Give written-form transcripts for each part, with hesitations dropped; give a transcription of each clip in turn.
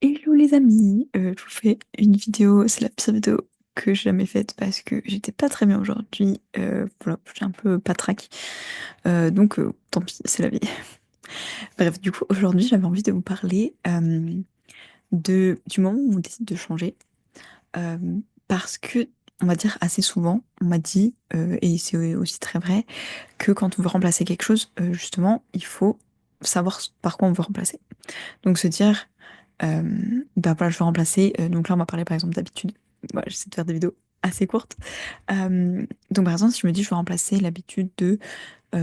Hello les amis, je vous fais une vidéo, c'est la pire vidéo que j'ai jamais faite parce que j'étais pas très bien aujourd'hui, voilà, j'ai un peu patraque, donc tant pis, c'est la vie. Bref, du coup aujourd'hui j'avais envie de vous parler du moment où on décide de changer, euh, parce que on va dire assez souvent, on m'a dit, et c'est aussi très vrai, que quand on veut remplacer quelque chose, justement, il faut savoir par quoi on veut remplacer. Donc se dire, euh, bah voilà, je vais remplacer. Donc là, on m'a parlé par exemple d'habitude. Voilà, j'essaie de faire des vidéos assez courtes. Donc par exemple, si je me dis je veux remplacer l'habitude de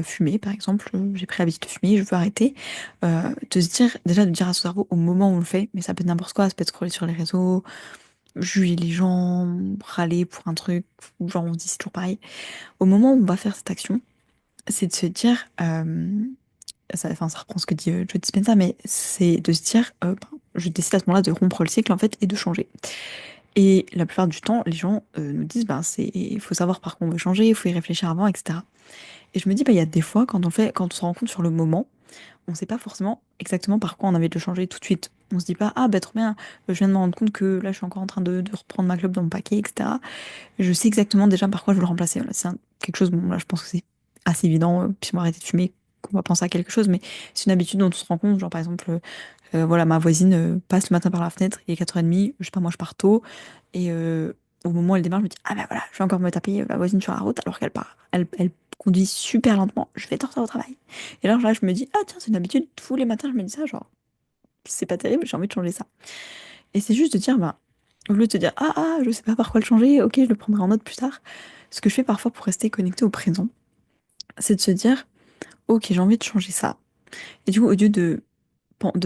fumer, par exemple, j'ai pris l'habitude de fumer, je veux arrêter, de se dire, déjà de dire à son cerveau au moment où on le fait, mais ça peut être n'importe quoi, ça peut être scroller sur les réseaux, juger les gens, râler pour un truc, ou genre on se dit c'est toujours pareil. Au moment où on va faire cette action, c'est de se dire, ça, enfin, ça reprend ce que dit Joe Dispenza, mais c'est de se dire, je décide à ce moment-là de rompre le cycle en fait et de changer. Et la plupart du temps, les gens nous disent, ben il faut savoir par quoi on veut changer, il faut y réfléchir avant, etc. Et je me dis, bah, il y a des fois, quand on se rend compte sur le moment, on ne sait pas forcément exactement par quoi on avait de le changer tout de suite. On se dit pas, ah bah trop bien, je viens de me rendre compte que là je suis encore en train de reprendre ma clope dans mon paquet, etc. Je sais exactement déjà par quoi je veux le remplacer. Voilà, c'est quelque chose, bon là je pense que c'est assez évident, puis on va arrêter de fumer, qu'on va penser à quelque chose, mais c'est une habitude dont on se rend compte, genre par exemple, voilà, ma voisine passe le matin par la fenêtre, il est 4h30, je sais pas, moi je pars tôt, et au moment où elle démarre, je me dis, ah bah voilà, je vais encore me taper la voisine sur la route alors qu'elle part. Elle conduit super lentement, je vais être en retard au travail. Et alors là, je me dis, ah tiens, c'est une habitude, tous les matins, je me dis ça, genre, c'est pas terrible, j'ai envie de changer ça. Et c'est juste de dire, bah, au lieu de te dire, je sais pas par quoi le changer, ok, je le prendrai en note plus tard. Ce que je fais parfois pour rester connecté au présent, c'est de se dire, ok, j'ai envie de changer ça. Et du coup, au lieu de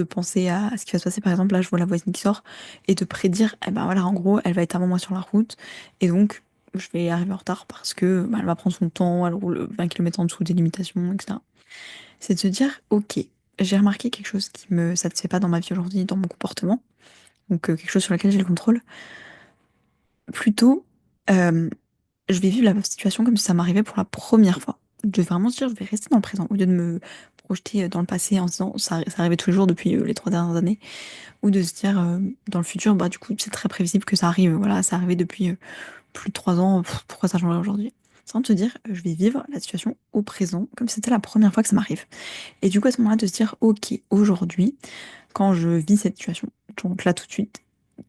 penser à ce qui va se passer, par exemple, là, je vois la voisine qui sort, et de prédire, eh ben voilà, en gros, elle va être avant moi sur la route, et donc, je vais arriver en retard parce que bah, elle va prendre son temps, elle roule 20 km en dessous des limitations, etc. C'est de se dire, ok, j'ai remarqué quelque chose qui me satisfait pas dans ma vie aujourd'hui, dans mon comportement, donc quelque chose sur lequel j'ai le contrôle. Plutôt, euh, je vais vivre la situation comme si ça m'arrivait pour la première fois. De vraiment se dire, je vais rester dans le présent, au lieu de me projeter dans le passé en se disant, ça arrivait tous les jours depuis les 3 dernières années, ou de se dire, dans le futur, bah du coup, c'est très prévisible que ça arrive. Voilà, ça arrivait depuis plus de 3 ans, pourquoi ça changerait aujourd'hui? C'est vraiment de se dire, je vais vivre la situation au présent, comme si c'était la première fois que ça m'arrive. Et du coup, à ce moment-là, de se dire, ok, aujourd'hui, quand je vis cette situation, donc là tout de suite,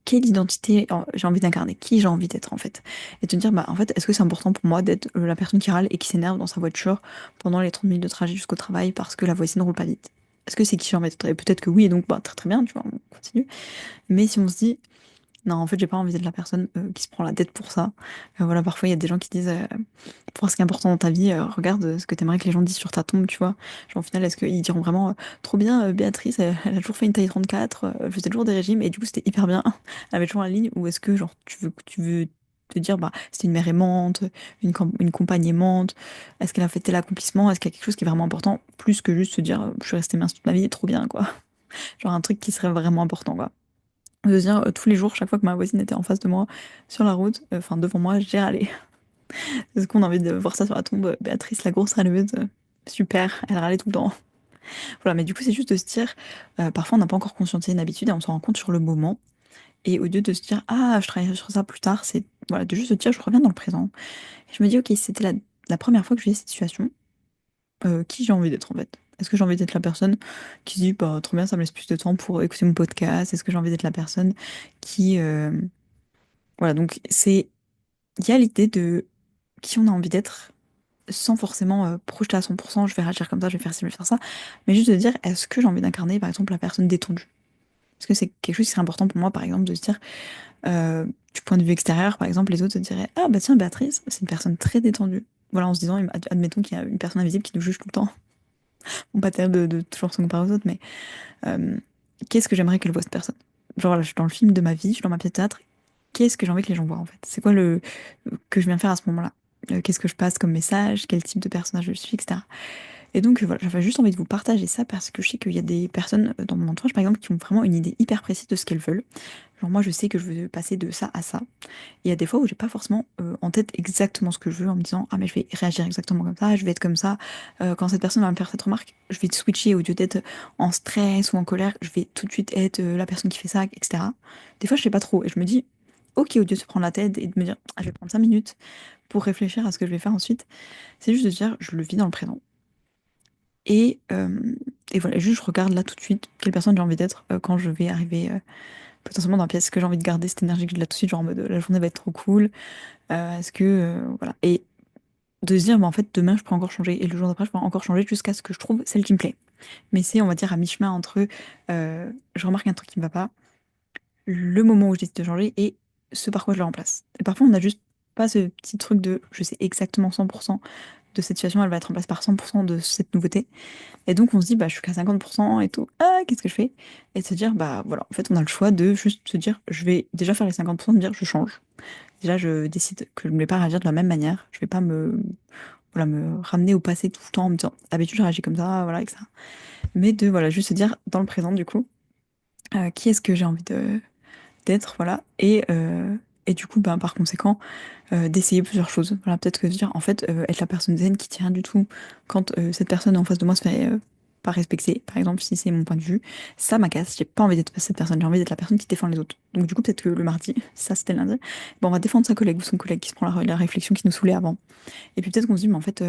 quelle identité j'ai envie d'incarner, qui j'ai envie d'être en fait. Et te dire, bah en fait, est-ce que c'est important pour moi d'être la personne qui râle et qui s'énerve dans sa voiture pendant les 30 minutes de trajet jusqu'au travail parce que la voisine ne roule pas vite? Est-ce que c'est qui j'ai envie d'être? Et peut-être que oui, et donc bah, très très bien, tu vois, on continue. Mais si on se dit, non, en fait, j'ai pas envie d'être la personne qui se prend la tête pour ça. Voilà, parfois, il y a des gens qui disent, pour ce qui est important dans ta vie, regarde ce que t'aimerais que les gens disent sur ta tombe, tu vois. Genre, au final, est-ce qu'ils diront vraiment, trop bien, Béatrice, elle a toujours fait une taille 34, elle faisait toujours des régimes, et du coup, c'était hyper bien, elle avait toujours la ligne, ou est-ce que, genre, tu veux te dire, bah, c'était une mère aimante, une compagne aimante, est-ce qu'elle a fait tel accomplissement, est-ce qu'il y a quelque chose qui est vraiment important, plus que juste se dire, je suis restée mince toute ma vie, trop bien, quoi. Genre, un truc qui serait vraiment important, quoi. De se dire, tous les jours, chaque fois que ma voisine était en face de moi sur la route, enfin devant moi, j'ai râlé. Est-ce qu'on a envie de voir ça sur la tombe? Béatrice, la grosse râleuse, super, elle râlait tout le temps. Voilà, mais du coup, c'est juste de se dire, parfois on n'a pas encore conscientisé une habitude et on s'en rend compte sur le moment. Et au lieu de se dire, je travaillerai sur ça plus tard, c'est voilà, de juste se dire, je reviens dans le présent. Et je me dis, ok, c'était la première fois que je vis cette situation, qui j'ai envie d'être en fait? Est-ce que j'ai envie d'être la personne qui se dit, bah, trop bien, ça me laisse plus de temps pour écouter mon podcast? Est-ce que j'ai envie d'être la personne qui, voilà, donc il y a l'idée de qui on a envie d'être sans forcément projeter à 100%, je vais réagir comme ça, je vais faire ci, je vais faire ça, mais juste de dire, est-ce que j'ai envie d'incarner, par exemple, la personne détendue? Est-ce que c'est quelque chose qui serait important pour moi, par exemple, de se dire, du point de vue extérieur, par exemple, les autres se diraient, ah bah tiens, Béatrice, c'est une personne très détendue. Voilà, en se disant, admettons qu'il y a une personne invisible qui nous juge tout le temps. Bon, pas terrible de toujours se comparer aux autres, mais euh, qu'est-ce que j'aimerais qu'elle voit cette personne? Genre là, je suis dans le film de ma vie, je suis dans ma pièce de théâtre, qu'est-ce que j'ai envie que les gens voient en fait? C'est quoi le que je viens faire à ce moment-là? Qu'est-ce que je passe comme message? Quel type de personnage je suis, etc. Et donc voilà, j'avais juste envie de vous partager ça parce que je sais qu'il y a des personnes dans mon entourage, par exemple, qui ont vraiment une idée hyper précise de ce qu'elles veulent. Genre moi, je sais que je veux passer de ça à ça. Et il y a des fois où j'ai pas forcément en tête exactement ce que je veux en me disant, ah mais je vais réagir exactement comme ça, je vais être comme ça. Quand cette personne va me faire cette remarque, je vais switcher au lieu d'être en stress ou en colère, je vais tout de suite être la personne qui fait ça, etc. Des fois, je sais pas trop et je me dis, ok, au lieu de se prendre la tête et de me dire, ah, je vais prendre 5 minutes pour réfléchir à ce que je vais faire ensuite, c'est juste de dire, je le vis dans le présent. Et, euh, et voilà, juste je regarde là tout de suite quelle personne j'ai envie d'être quand je vais arriver potentiellement dans la pièce. Est-ce que j'ai envie de garder cette énergie que j'ai là tout de suite, genre en mode la journée va être trop cool. Est-ce que voilà. Et de se dire, bah, en fait, demain je peux encore changer et le jour d'après je peux encore changer jusqu'à ce que je trouve celle qui me plaît. Mais c'est, on va dire, à mi-chemin entre je remarque un truc qui me va pas, le moment où je décide de changer et ce par quoi je le remplace. Et parfois on a juste pas ce petit truc de je sais exactement 100% de cette situation, elle va être remplacée par 100% de cette nouveauté. Et donc on se dit, bah je suis qu'à 50% et tout, ah qu'est-ce que je fais? Et de se dire, bah voilà, en fait on a le choix de juste se dire, je vais déjà faire les 50%, de me dire je change. Déjà je décide que je ne vais pas réagir de la même manière, je vais pas voilà, me ramener au passé tout le temps en me disant, d'habitude je réagis comme ça, voilà, etc. Mais de voilà, juste se dire dans le présent du coup, qui est-ce que j'ai envie d'être, voilà, et du coup, ben, par conséquent, d'essayer plusieurs choses. Voilà, peut-être que de dire, en fait, être la personne zen qui tient du tout quand cette personne en face de moi se fait pas respecter, par exemple, si c'est mon point de vue, ça m'agace, j'ai pas envie d'être cette personne, j'ai envie d'être la personne qui défend les autres. Donc du coup, peut-être que le mardi, ça c'était lundi, bon, on va défendre sa collègue ou son collègue qui se prend la réflexion qui nous saoulait avant. Et puis peut-être qu'on se dit, mais en fait,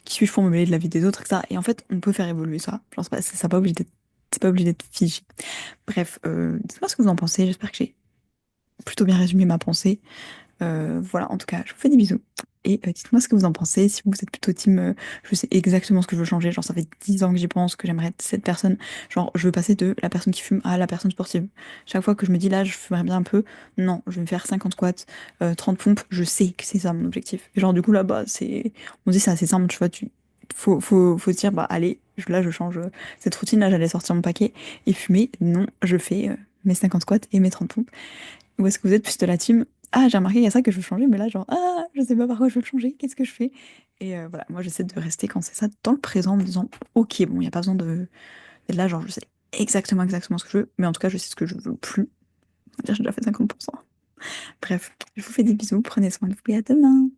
qui suis-je pour me mêler de la vie des autres, etc. Et en fait, on peut faire évoluer ça. Genre, ça pas obligé d'être, c'est pas obligé d'être figé. Bref, dites-moi ce que vous en pensez, j'espère que j'ai plutôt bien résumé ma pensée. Voilà, en tout cas, je vous fais des bisous. Et dites-moi ce que vous en pensez, si vous êtes plutôt team, je sais exactement ce que je veux changer, genre ça fait 10 ans que j'y pense, que j'aimerais être cette personne, genre je veux passer de la personne qui fume à la personne sportive. Chaque fois que je me dis là, je fumerais bien un peu, non, je vais me faire 50 squats, 30 pompes, je sais que c'est ça mon objectif. Et genre du coup là-bas, on dit c'est assez simple, tu vois, faut se dire, bah allez, là je change cette routine, là j'allais sortir mon paquet et fumer, non, je fais mes 50 squats et mes 30 pompes. Ou est-ce que vous êtes plus de la team? Ah, j'ai remarqué, il y a ça que je veux changer, mais là, genre, ah, je sais pas par quoi je veux le changer, qu'est-ce que je fais? Et voilà, moi, j'essaie de rester quand c'est ça dans le présent, en me disant, ok, bon, il n'y a pas besoin de. Et là, genre, je sais exactement ce que je veux, mais en tout cas, je sais ce que je veux plus. On va dire, j'ai déjà fait 50%. Bref, je vous fais des bisous, prenez soin de vous et à demain.